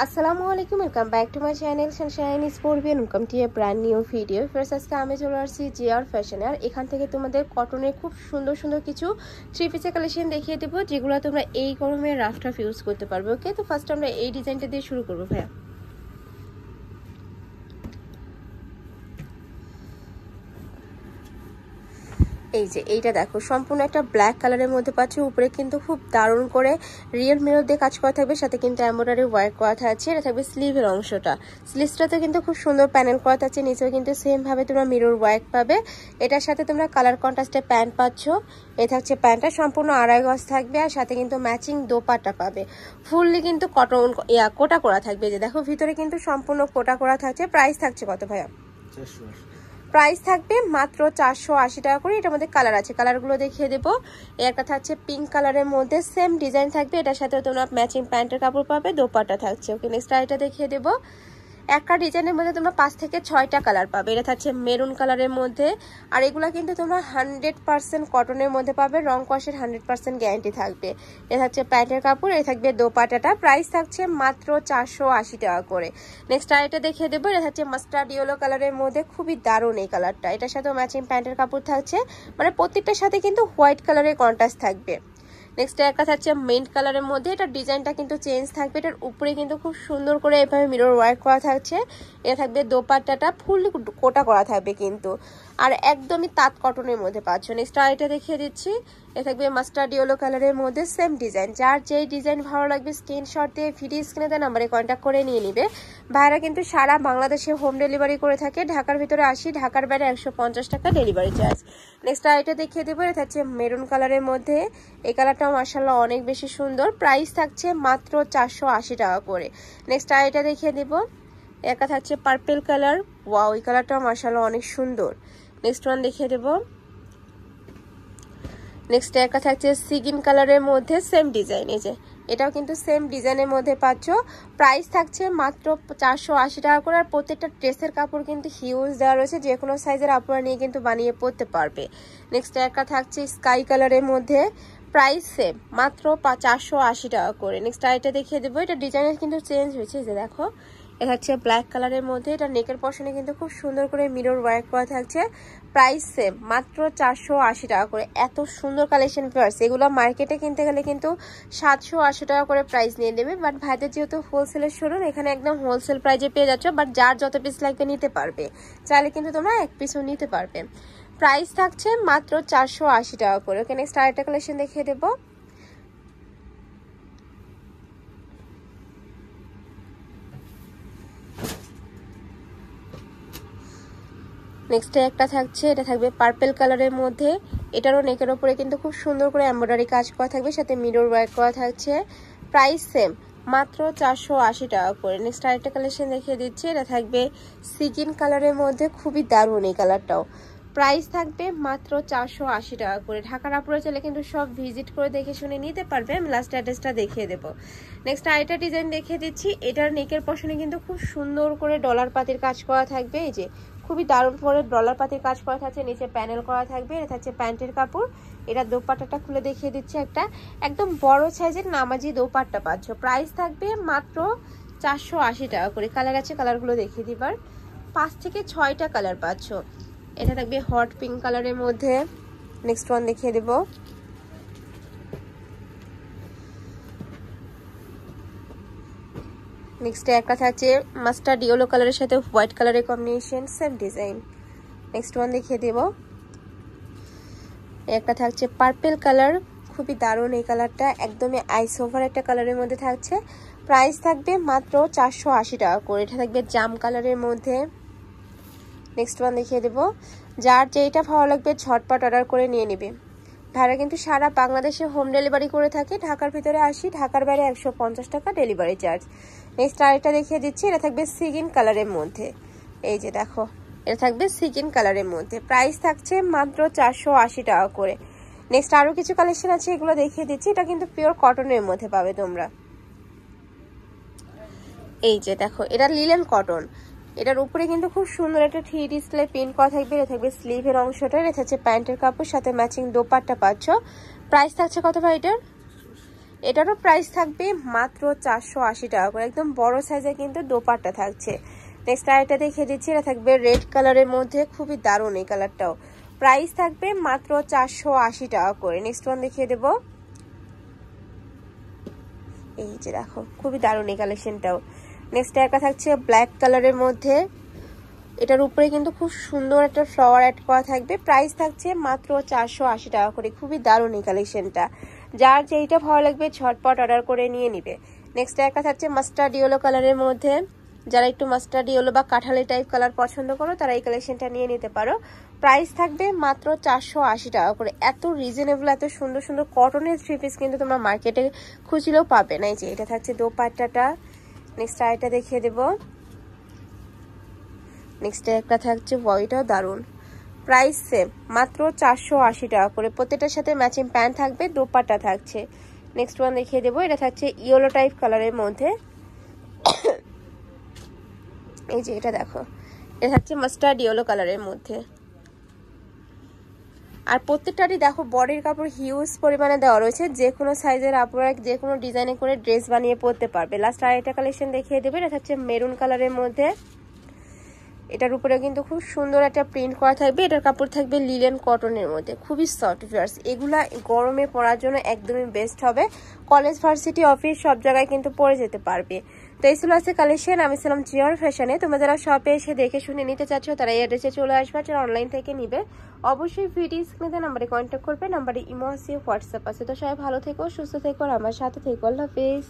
আসসালামু আলাইকুম, welcome back to my channel sunshine sportbian. Welcome to a brand new video. First আজকে আমি চলে আসছি জিআর ফ্যাশনে। আর এখান থেকে তোমাদের কটনের খুব সুন্দর সুন্দর কিছু থ্রি পিসের কালেকশন দেখিয়ে দেবো, যেগুলো তোমরা এই গরমে রাফ টাফ ইউজ করতে পারবে। ওকে, তো ফার্স্ট আমরা এই ডিজাইনটা দিয়ে শুরু করবো ভাইয়া। এই যে এইটা দেখো, সম্পূর্ণ একটা ব্ল্যাক কালারের মধ্যে পাচ্ছ। উপরে কিন্তু খুব দারুণ করে রিয়েল মিরর দিয়ে কাজ করা থাকবে, সাথে কিন্তু এমব্রয়ডারি ওয়ার্ক করা থাকছে। এটা থাকবে স্লিভের অংশটা, স্লিভসটাতে কিন্তু খুব সুন্দর প্যানেল করা থাকছে। নিচেও কিন্তু সেম ভাবে তোমরা মিরর ওয়ার্ক পাবে। এটার সাথে তোমরা কালার কন্ট্রাস্টে প্যান্ট পাচ্ছ। এই থাকছে প্যান্টটা, সম্পূর্ণ আড়াই গজ থাকবে, আর সাথে কিন্তু ম্যাচিং দোপাট্টা পাবে। ফুললি কিন্তু কটন কোটা করা থাকবে। যে দেখো ভিতরে কিন্তু সম্পূর্ণ কোটা করা থাকছে। প্রাইস থাকছে কত ভাইয়া? প্রাইস থাকবে মাত্র 480 টাকা করে। এটার মধ্যে কালার আছে, কালারগুলো দেখিয়ে দেবো। একটা থাকছে পিঙ্ক কালারের মধ্যে, সেম ডিজাইন থাকবে। এটার সাথে তোমরা ম্যাচিং প্যান্টের কাপড় পাবে, দোপাট্টা থাকছে। ওকে, নেক্সট এটা দেখিয়ে দেবো। একটা ডিজাইনের মধ্যে তোমরা 5 থেকে 6টা কালার পাবে। এটা থাকছে মেরুন কালারের মধ্যে। আর এগুলা কিন্তু তোমরা 100% কটনের মধ্যে পাবে, রং কষের 100% গ্যারান্টি থাকবে। এটা থাকছে প্যান্টের কাপড়, এটা থাকবে দোপাট্টাটা। প্রাইস থাকছে মাত্র 480 টাকা করে। নেক্সট আরেকটা দেখিয়ে দেবো। এটা থাকছে মাস্টার্ড ইয়েলো কালারের মধ্যে, খুবই দারুণ এই কালারটা। এটার সাথেও ম্যাচিং প্যান্টের কাপড় থাকছে, মানে প্রত্যেকটার সাথে কিন্তু হোয়াইট কালারের কন্ট্রাস্ট থাকবে। নেক্সট একটা থাকছে মিন্ট কালারের মধ্যে। এটা ডিজাইনটা কিন্তু চেঞ্জ থাকবে। এটার উপরে কিন্তু খুব সুন্দর করে এভাবে মিরর ওয়ার্ক করা থাকছে। এটা থাকবে দোপাট্টাটা ফুল কোটা করা থাকবে কিন্তু, আর একদমই তাঁত কটনের মধ্যে পাচ্ছ। নেক্সট আইটা দেখিয়ে দিচ্ছি। এটা থাকবে মাস্টার্ড ইয়েলো কালারের মধ্যে, সেম ডিজাইন। যার যেই ডিজাইন ভালো লাগবে স্ক্রিনশট দিয়ে ভিডিও স্ক্রিনে দেওয়া নাম্বারে কন্ট্যাক্ট করে নিয়ে নিবে। ভাইরা কিন্তু সারা বাংলাদেশে হোম ডেলিভারি করে থাকে। ঢাকার ভিতরে 80, ঢাকার বাইরে 150 টাকা ডেলিভারি চার্জ। নেক্সট আইটা দেখিয়ে দেবো। এটা থাকছে মেরুন কালারের মধ্যে। এই কালারটাও মাশাআল্লাহ অনেক বেশি সুন্দর। প্রাইস থাকছে মাত্র 480 টাকা করে। নেক্সট আইটা দেখিয়ে দেবো। একটা থাকছে পার্পেল কালার। ওয়াও, এই কালারটাও মাশাআল্লাহ অনেক সুন্দর। নেক্সট ওয়ান দেখিয়ে দেবো। নেক্সট একটা থাকছে সিগিন কালারের মধ্যে, সেম ডিজাইন। এই যে এটাও কিন্তু সেম ডিজাইনের মধ্যে পাচ্ছ। প্রাইস থাকছে মাত্র 480 টাকা করে। আর প্রত্যেকটা ড্রেসের কাপড় কিন্তু হিউজ দেওয়া রয়েছে, যে কোনো সাইজের আপনারা নিয়ে কিন্তু বানিয়ে পরতে পারবে। নেক্সট একটা থাকছে স্কাই কালারের মধ্যে, প্রাইস সেম মাত্র 480 টাকা করে। নেক্সট আইটা দেখিয়ে দেবো। এটা ডিজাইনের কিন্তু চেঞ্জ হয়েছে। যে দেখো, এটা হচ্ছে ব্ল্যাক কালারের মধ্যে। এটা নেকের পশনে কিন্তু খুব সুন্দর করে মিরর ওয়ার্ক করা থাকছে। প্রাইস সেম মাত্র 480 টাকা করে। এত সুন্দর কালেকশন পেয়ার্স, এগুলো মার্কেটে কিনতে গেলে কিন্তু 780 টাকা করে প্রাইস নিয়ে নেবে। বাট ভাইদের যেহেতু হোলসেলের শোরুম, এখানে একদম হোলসেল প্রাইজে পেয়ে যাচ্ছ। বাট যার যত পিস লাগবে নিতে পারবে, চাইলে কিন্তু তোমরা এক পিসও নিতে পারবে। প্রাইস থাকছে মাত্র 480 টাকা করে। ওকে, নেক্সট আরেকটা কালেকশন দেখিয়ে দেবো। নেক্সট একটা থাকছে, এটা থাকবে পার্পেল কালারের মধ্যে। এটারও নেকের ওপরে কিন্তু খুব সুন্দর করে এমব্রয়ডারি কাজ করা থাকবে, সাথে মিরর ওয়ার্ক করা থাকছে। প্রাইস সেম মাত্র 480 টাকা করে। নেক্সট আরেকটা কালেকশন দেখিয়ে দিচ্ছি। এটা থাকবে সিগিন কালারের মধ্যে, খুবই দারুণ এই কালারটাও। প্রাইস থাকবে মাত্র 480 টাকা করে। ঢাকার আপুরা চাইলে কিন্তু সব ভিজিট করে দেখে শুনে নিতে পারবে। আমি লাস্ট অ্যাড্রেসটা দেখিয়ে দেবো। নেক্সট আরেকটা ডিজাইন দেখিয়ে দিচ্ছি। এটার নেকের পশনে কিন্তু খুব সুন্দর করে ডলার পাতির কাজ করা থাকবে। এই যে খুবই দারুণ করে ডলার পাতির কাজ করা থাকছে, নিচে প্যানেল করা থাকবে। এটা থাকছে প্যান্টের কাপড়। এটা দোপাট্টাটা খুলে দেখিয়ে দিচ্ছে। একটা একদম বড় সাইজের নামাজি দোপাট্টা পাচ্ছ। প্রাইস থাকবে মাত্র 480 টাকা করে। কালার আছে, কালারগুলো দেখিয়ে দিবার। 5 থেকে 6টা কালার পাচ্ছ। এটা থাকবে হট পিঙ্ক কালারের মধ্যে। নেক্সট ওয়ান দেখিয়ে দেবো। নেক্সট একটা থাকছে মাস্টার্ড ইয়েলো কালারের সাথে হোয়াইট কালারের combination, same design. Next one দেখিয়ে দেব। একটা থাকছে পার্পেল কালার, খুবই দারুণ এই কালারটা, একদমই আইস ওভার একটা কালারের মধ্যে থাকছে। প্রাইস থাকবে মাত্র 480 টাকা করে। এটা থাকবে জাম কালারের মধ্যে। নেক্সট ওয়ান দেখিয়ে দেব। যার যেইটা ভালো লাগবে ঝটপট অর্ডার করে নিয়ে নেবে। ভাড়া কিন্তু সারা বাংলাদেশে হোম ডেলিভারি করে থাকে। ঢাকার ভিতরে 80, ঢাকার বাইরে 150 টাকা ডেলিভারি চার্জ। নেক্সট আরেকটা দেখিয়ে দিচ্ছি। এটা থাকবে সিগিন কালারের মধ্যে। এই যে দেখো, এটা থাকবে সিগিন কালারের মধ্যে। প্রাইস থাকছে মাত্র 480 টাকা করে। নেক্সট আরও কিছু কালেকশন আছে, এগুলো দেখিয়ে দিচ্ছি। এটা কিন্তু পিওর কটনের মধ্যে পাবে তোমরা। এই যে দেখো, এটা লিলেন কটন। এটার উপরে কিন্তু খুব সুন্দর একটা 3D স্টাইলে প্রিন্ট করা থাকবে। এটা থাকবে স্লিভের অংশটা। এটা হচ্ছে প্যান্টের কাপড়, সাথে ম্যাচিং দোপাট্টা পাচ্ছ। প্রাইস থাকছে কত ভাই এটার? এটারও প্রাইস থাকবে মাত্র 480 টাকা করে, একদম বড় সাইজে কিন্তু দোপাট্টা থাকছে। নেক্সট আরেকটা দেখিয়ে দিচ্ছি, এটা থাকবে রেড কালারের মধ্যে, খুবই দারুণ এই কালারটাও। প্রাইস থাকবে মাত্র 480 টাকা করে। নেক্সট ওয়ান দেখিয়ে দেব, এই যে দেখো খুবই দারুণ এই কালেকশনটাও। নেক্সট একটা থাকছে ব্ল্যাক কালারের মধ্যে, এটার উপরে কিন্তু খুব সুন্দর একটা ফ্লাওয়ার অ্যাড করা থাকবে। প্রাইস থাকছে মাত্র 480 টাকা করে, খুবই দারুণ এই কালেকশনটা। যার যেইটা ভালো লাগবে ঝটপট অর্ডার করে নিয়ে নিবে। নেক্সট একটা থাকছে মাস্টার্ড ইয়েলো কালারের মধ্যে, যারা একটু মাস্টার্ড ইয়েলো বা কাঠালি টাইপ কালার পছন্দ করো তারা এই কালেকশনটা নিয়ে নিতে পারো। প্রাইস থাকবে মাত্র 480 টাকা করে। এত রিজনেবল, এত সুন্দর সুন্দর কটনের থ্রি পিস কিন্তু তোমরা মার্কেটে খুঁজলেও পাবে না। এই যে এটা থাকছে দোপাট্টাটা। নেক্সট আরেকটা দেখিয়ে দেবো, নেক্সট একটা থাকছে ওয়াইটাও দারুন। প্রাইস সেম, মাত্র 480 টাকা করে। প্রত্যেকটার সাথে ম্যাচিং প্যান্ট থাকবে, দোপাট্টা থাকছে। নেক্সট ওয়ান দেখিয়ে দেবো, এটা থাকছে ইয়েলো টাইপ কালারের মধ্যে। এই যে এটা দেখো, এটা থাকছে মাস্টার্ড ইয়েলো কালারের মধ্যে। আর প্রত্যেকটারই দেখো বডির কাপড় হিউজ পরিমাণে দেওয়া রয়েছে, যে কোনো সাইজের আপনারা যে কোনো ডিজাইনে করে ড্রেস বানিয়ে পরতে পারবে। লাস্ট আরেকটা কালেকশন দেখিয়ে দেবে, এটা থাকছে মেরুন কালারের মধ্যে। এটার উপরে কিন্তু খুব সুন্দর একটা প্রিন্ট করা থাকবে। এটার কাপড় থাকবে লিলেন কটনের মধ্যে, খুবই সফট ভিউয়ার্স। এগুলা গরমে পরার জন্য একদমই বেস্ট হবে। কলেজ, ভার্সিটি, অফিস সব জায়গায় কিন্তু পরে যেতে পারবে। তো এই ছিল আছে কালেকশন। আমি ছিলাম জিওর ফ্যাশনে। তোমরা যারা শপে এসে দেখে শুনে নিতে চাচ্ছ তারা এই অ্যাড্রেসে চলে আসবে, যারা অনলাইন থেকে নিবে অবশ্যই ভিডিও স্ক্রিনে নাম্বারে কন্ট্যাক্ট করবে। নাম্বারে ইমো আছে, হোয়াটসঅ্যাপ আছে। তো সবাই ভালো থেকো, সুস্থ থেকো, আর আমার সাথে থেকো। আল্লাহ হাফেজ।